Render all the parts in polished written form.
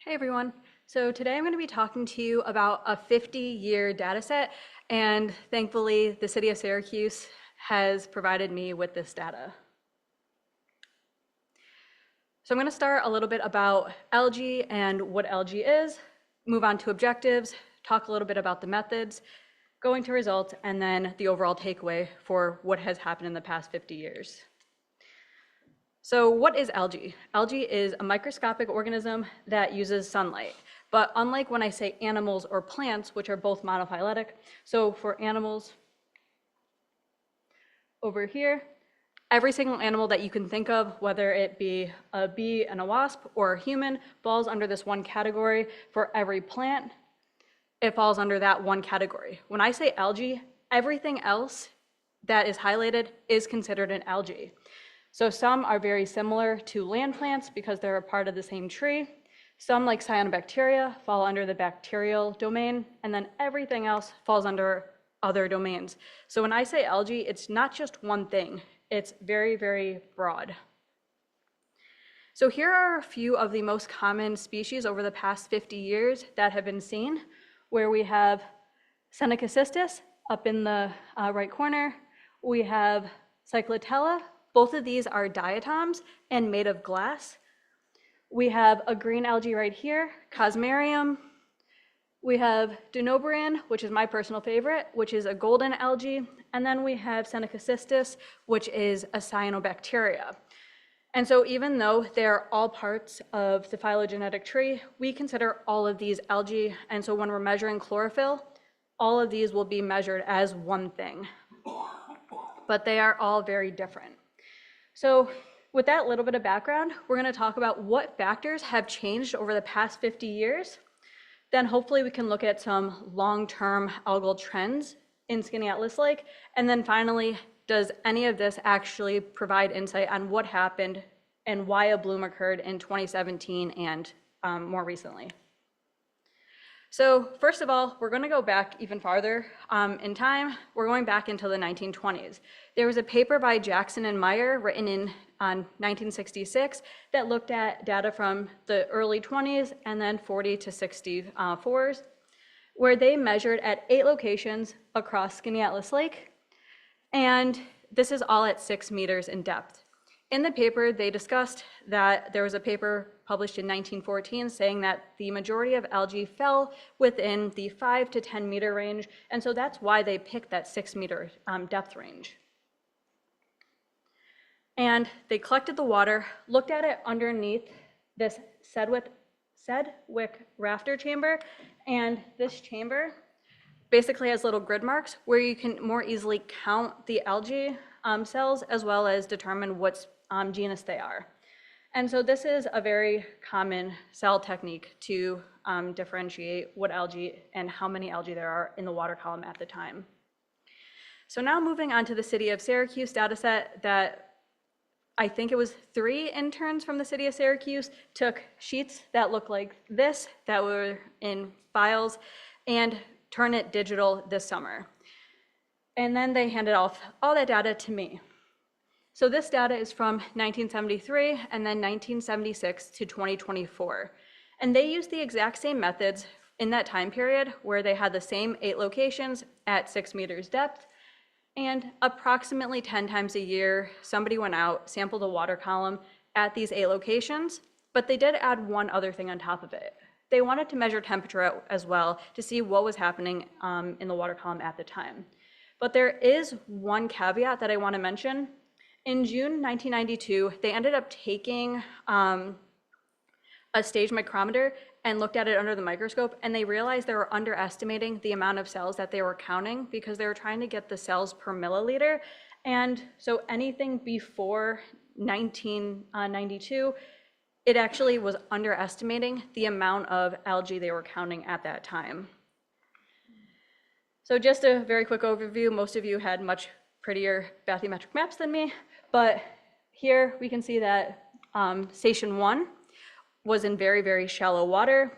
Hey everyone. So today I'm going to be talking to you about a 50-year data set, and thankfully the city of Syracuse has provided me with this data. So I'm going to start a little bit about algae and what algae is, move on to objectives, talk a little bit about the methods, going to results, and then the overall takeaway for what has happened in the past 50 years. So what is algae? Algae is a microscopic organism that uses sunlight. But unlike when I say animals or plants, which are both monophyletic, so for animals over here, every single animal that you can think of, whether it be a bee and a wasp or a human, falls under this one category. For every plant, it falls under that one category. When I say algae, everything else that is highlighted is considered an algae. So some are very similar to land plants because they're a part of the same tree. Some, like cyanobacteria, fall under the bacterial domain, and then everything else falls under other domains. So when I say algae, it's not just one thing. It's very, very broad. So here are a few of the most common species over the past 50 years that have been seen, where we have Seneca cystis up in the right corner. We have Cyclotella. Both of these are diatoms and made of glass. We have a green algae right here, Cosmarium. We have Dinoberan, which is my personal favorite, which is a golden algae. And then we have Seneca cystis, which is a cyanobacteria. And so even though they're all parts of the phylogenetic tree, we consider all of these algae. And so when we're measuring chlorophyll, all of these will be measured as one thing. But they are all very different. So with that little bit of background, we're going to talk about what factors have changed over the past 50 years. Then hopefully we can look at some long-term algal trends in Skaneateles Lake. And then finally, does any of this actually provide insight on what happened and why a bloom occurred in 2017 and more recently? So first of all, we're going to go back even farther in time. We're going back into the 1920s. There was a paper by Jackson and Meyer written in 1966 that looked at data from the early 20s and then 40 to 64s, where they measured at 8 locations across Skaneateles Lake, and this is all at 6 meters in depth. In the paper, they discussed that there was a paper published in 1914 saying that the majority of algae fell within the 5 to 10 meter range, and so that's why they picked that 6 meter depth range. And they collected the water, looked at it underneath this Sedgwick rafter chamber, and this chamber basically has little grid marks where you can more easily count the algae cells as well as determine what genus they are. And so this is a very common cell technique to differentiate what algae and how many algae there are in the water column at the time. So now moving on to the city of Syracuse data set that I think it was 3 interns from the city of Syracuse took sheets that look like this that were in files and turned it digital this summer. And then they handed off all that data to me. So this data is from 1973 and then 1976 to 2024. And they used the exact same methods in that time period where they had the same 8 locations at 6 meters depth. And approximately 10 times a year, somebody went out, sampled a water column at these 8 locations, but they did add one other thing on top of it. They wanted to measure temperature as well to see what was happening in the water column at the time. But there is one caveat that I want to mention. In June 1992, they ended up taking a stage micrometer and looked at it under the microscope, and they realized they were underestimating the amount of cells that they were counting because they were trying to get the cells per milliliter. And so anything before 1992, it actually was underestimating the amount of algae they were counting at that time. So just a very quick overview. Most of you had much prettier bathymetric maps than me, but here we can see that Station 1 was in very, very shallow water.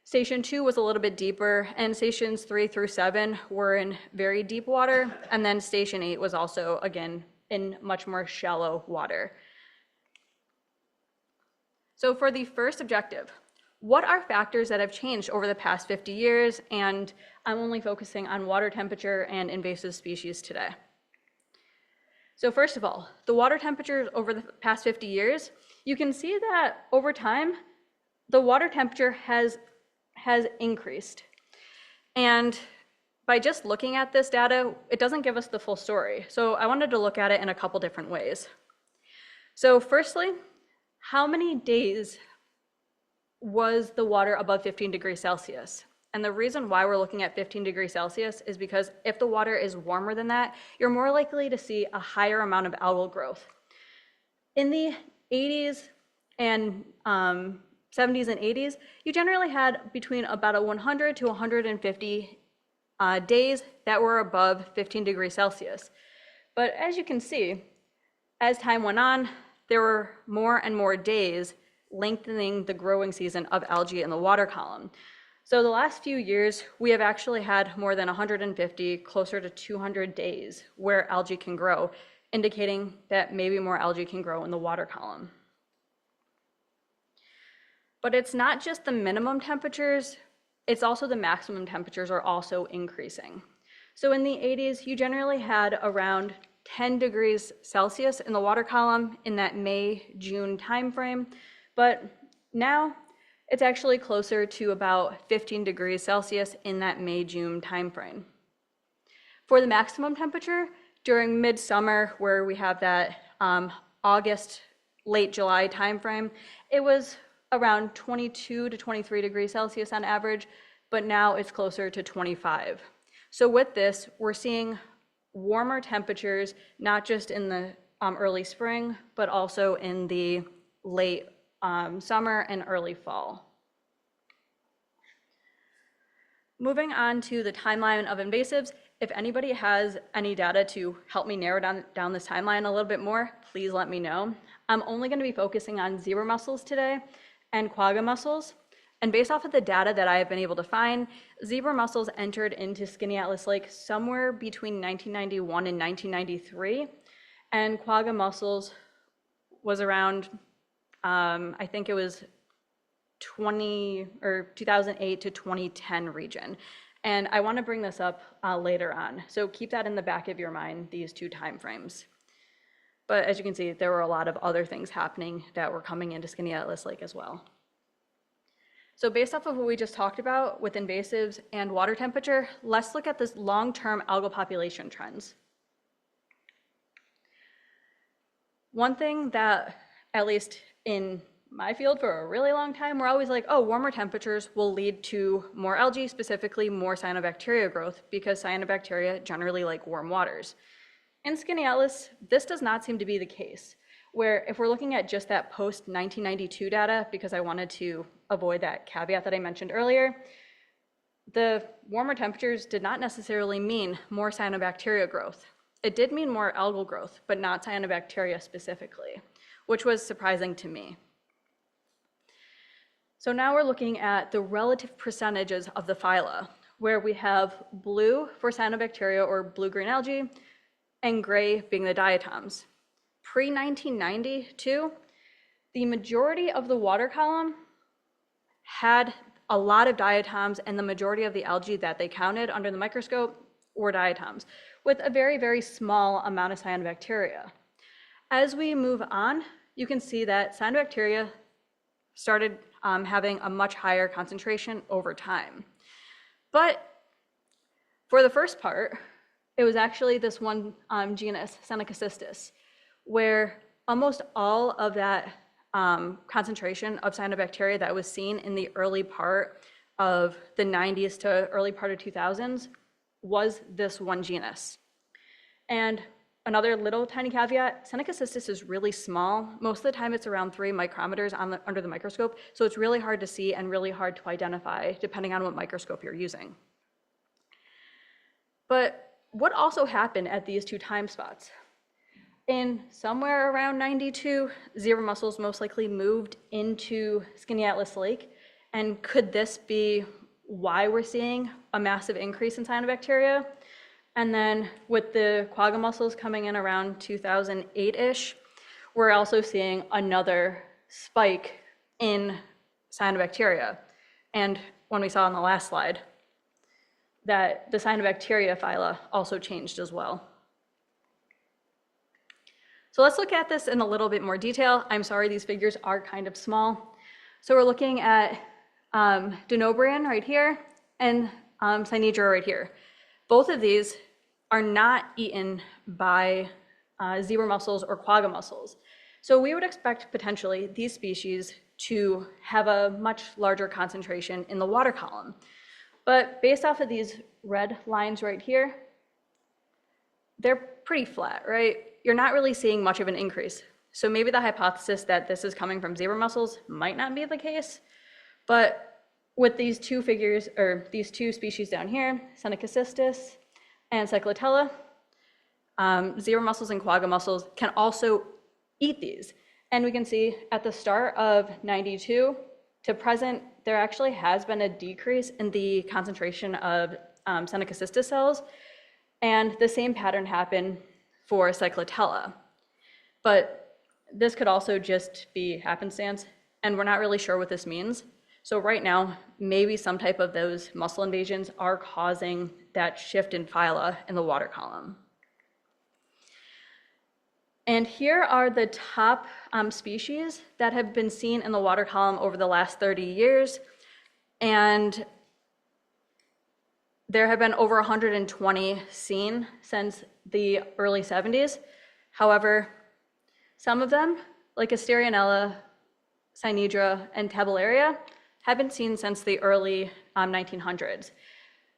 Station 2 was a little bit deeper, and stations 3 through 7 were in very deep water, and then Station 8 was also, again, in much more shallow water. So for the first objective, what are factors that have changed over the past 50 years? And I'm only focusing on water temperature and invasive species today. So first of all, the water temperatures over the past 50 years, you can see that over time, the water temperature has increased. And by just looking at this data, it doesn't give us the full story. So I wanted to look at it in a couple different ways. So firstly, how many days was the water above 15 degrees Celsius? And the reason why we're looking at 15 degrees Celsius is because if the water is warmer than that, you're more likely to see a higher amount of algal growth. In the 80s and 70s and 80s, you generally had between about 100 to 150 days that were above 15 degrees Celsius. But as you can see, as time went on, there were more and more days lengthening the growing season of algae in the water column. So the last few years, we have actually had more than 150, closer to 200 days where algae can grow, indicating that maybe more algae can grow in the water column. But it's not just the minimum temperatures, it's also the maximum temperatures are also increasing. So in the 80s, you generally had around 10 degrees Celsius in the water column in that May-June timeframe, but now it's actually closer to about 15 degrees Celsius in that May-June timeframe. For the maximum temperature, during midsummer, where we have that August, late July timeframe, it was around 22 to 23 degrees Celsius on average, but now it's closer to 25. So with this, we're seeing warmer temperatures, not just in the early spring, but also in the late summer and early fall. Moving on to the timeline of invasives, if anybody has any data to help me narrow down this timeline a little bit more, please let me know. I'm only going to be focusing on zebra mussels today and quagga mussels. And based off of the data that I have been able to find, zebra mussels entered into Skinny Atlas Lake somewhere between 1991 and 1993, and quagga mussels was around I think it was 2008 to 2010 region. And I want to bring this up later on. So keep that in the back of your mind, these two time frames. But as you can see, there were a lot of other things happening that were coming into Skinny Atlas Lake as well. So based off of what we just talked about with invasives and water temperature, let's look at this long-term algal population trends. One thing that, at least in my field for a really long time, we're always like, oh, warmer temperatures will lead to more algae, specifically more cyanobacteria growth, because cyanobacteria generally like warm waters. In Skinny Atlas, this does not seem to be the case, where if we're looking at just that post-1992 data, because I wanted to avoid that caveat that I mentioned earlier, the warmer temperatures did not necessarily mean more cyanobacteria growth. It did mean more algal growth, but not cyanobacteria specifically, which was surprising to me. So now we're looking at the relative percentages of the phyla, where we have blue for cyanobacteria or blue-green algae, and gray being the diatoms. Pre-1992, the majority of the water column had a lot of diatoms, and the majority of the algae that they counted under the microscope were diatoms, with a very, very small amount of cyanobacteria. As we move on, you can see that cyanobacteria started having a much higher concentration over time. But for the first part, it was actually this one genus, Senecicystis, where almost all of that concentration of cyanobacteria that was seen in the early part of the 90s to early part of 2000s was this one genus. And another little tiny caveat, Senecicystis is really small. Most of the time it's around 3 micrometers under the microscope, so it's really hard to see and really hard to identify depending on what microscope you're using. But what also happened at these two time spots? In somewhere around 92, zebra mussels most likely moved into Skinny Atlas Lake. And could this be why we're seeing a massive increase in cyanobacteria? And then with the quagga mussels coming in around 2008-ish, we're also seeing another spike in cyanobacteria. And when we saw on the last slide, that the cyanobacteria phyla also changed as well. So let's look at this in a little bit more detail. I'm sorry, these figures are kind of small. So we're looking at Denobrian right here and Cynedra right here. Both of these are not eaten by zebra mussels or quagga mussels. So we would expect potentially these species to have a much larger concentration in the water column. But based off of these red lines right here, they're pretty flat, right? You're not really seeing much of an increase. So maybe the hypothesis that this is coming from zebra mussels might not be the case, but with these two figures, or these two species down here, Seneca cystis and Cyclotella, zebra mussels and quagga mussels can also eat these. And we can see at the start of 92 to present, there actually has been a decrease in the concentration of Seneca cystis cells, and the same pattern happened for Cyclotella. But this could also just be happenstance, and we're not really sure what this means. So right now, maybe some type of those mussel invasions are causing that shift in phyla in the water column. And here are the top species that have been seen in the water column over the last 30 years. And there have been over 120 seen since the early 70s. However, some of them, like Asterianella, Cynedra, and Tabellaria, have been seen since the early 1900s.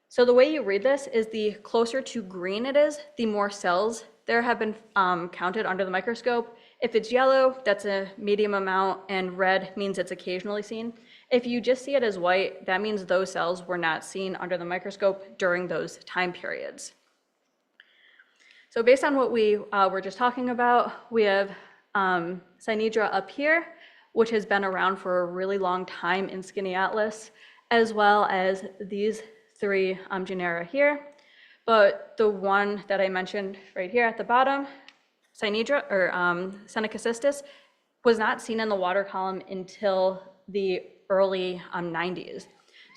So the way you read this is the closer to green it is, the more cells there have been counted under the microscope. If it's yellow, that's a medium amount, and red means it's occasionally seen. If you just see it as white, that means those cells were not seen under the microscope during those time periods. So based on what we were just talking about, we have Cynedra up here, which has been around for a really long time in Skinny Atlas, as well as these three genera here. But the one that I mentioned right here at the bottom, Cynedra, or Seneca cystis, was not seen in the water column until the early 90s.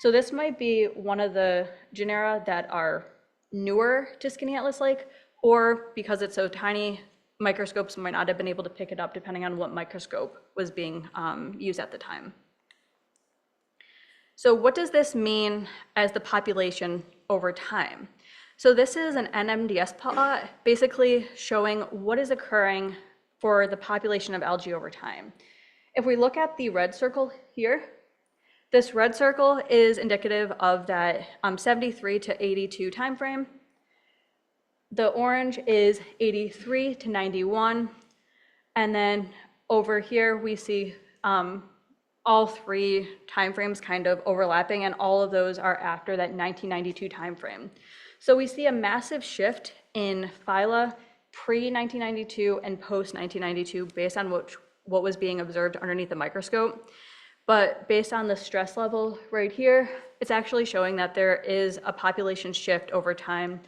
So this might be one of the genera that are newer to Skinny Atlas Lake, or because it's so tiny, microscopes might not have been able to pick it up depending on what microscope was being used at the time. So what does this mean as the population over time? So this is an NMDS plot, basically showing what is occurring for the population of algae over time. If we look at the red circle here, this red circle is indicative of that 73 to 82 time frame. The orange is 83 to 91. And then over here, we see all three timeframes kind of overlapping, and all of those are after that 1992 timeframe. So we see a massive shift in phyla pre-1992 and post-1992 based on what was being observed underneath the microscope. But based on the stress level right here, it's actually showing that there is a population shift over time,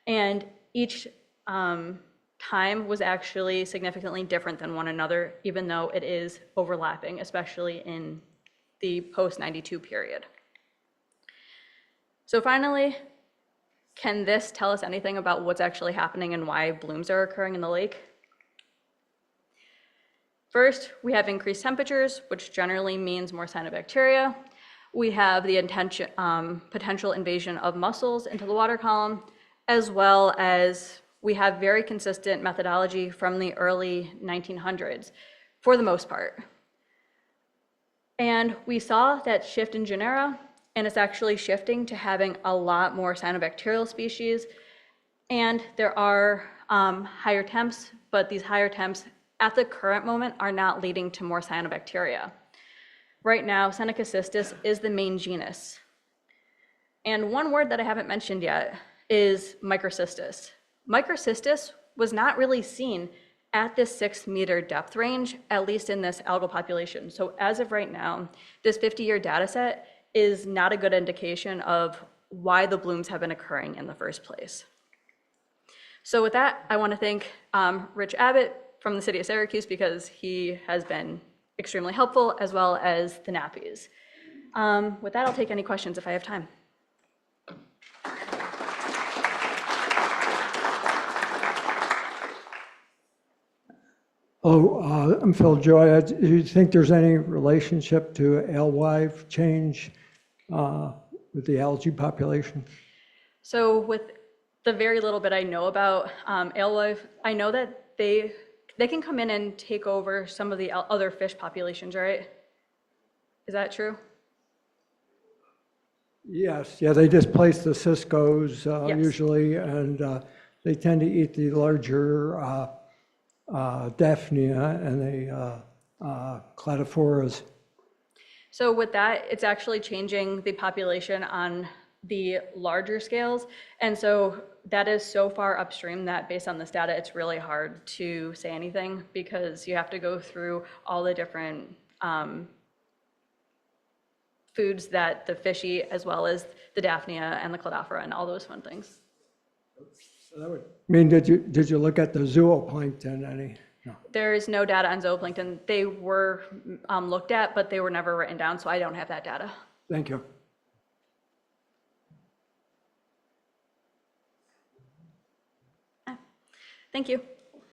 and each time was actually significantly different than one another, even though it is overlapping, especially in the post-92 period. So finally, can this tell us anything about what's actually happening and why blooms are occurring in the lake? First, we have increased temperatures, which generally means more cyanobacteria. We have the potential invasion of mussels into the water column, as well as we have very consistent methodology from the early 1900s, for the most part. And we saw that shift in genera, and it's actually shifting to having a lot more cyanobacterial species. And there are higher temps, but these higher temps at the current moment are not leading to more cyanobacteria. Right now, Seneca cystis is the main genus. And one word that I haven't mentioned yet is microcystis. Microcystis was not really seen at this 6-meter depth range, at least in this algal population. So as of right now, this 50-year data set is not a good indication of why the blooms have been occurring in the first place. So with that, I want to thank Rich Abbott from the city of Syracuse, because he has been extremely helpful, as well as the nappies. With that, I'll take any questions if I have time. Hello, I'm Phil Joy. Do you think there's any relationship to alewife change with the algae population? So with the very little bit I know about alewife, I know that they can come in and take over some of the other fish populations, right? Is that true? Yes, yeah, they displace the ciscos Yes. usually, and they tend to eat the larger Daphnia and the cladiphoras. So with that, it's actually changing the population on the larger scales. And so that is so far upstream that based on this data, it's really hard to say anything because you have to go through all the different foods that the fish eat, as well as the Daphnia and the cladophora and all those fun things. So that would mean, did you look at the zooplankton any? No. There is no data on zooplankton. They were looked at, but they were never written down, so I don't have that data. Thank you. Thank you.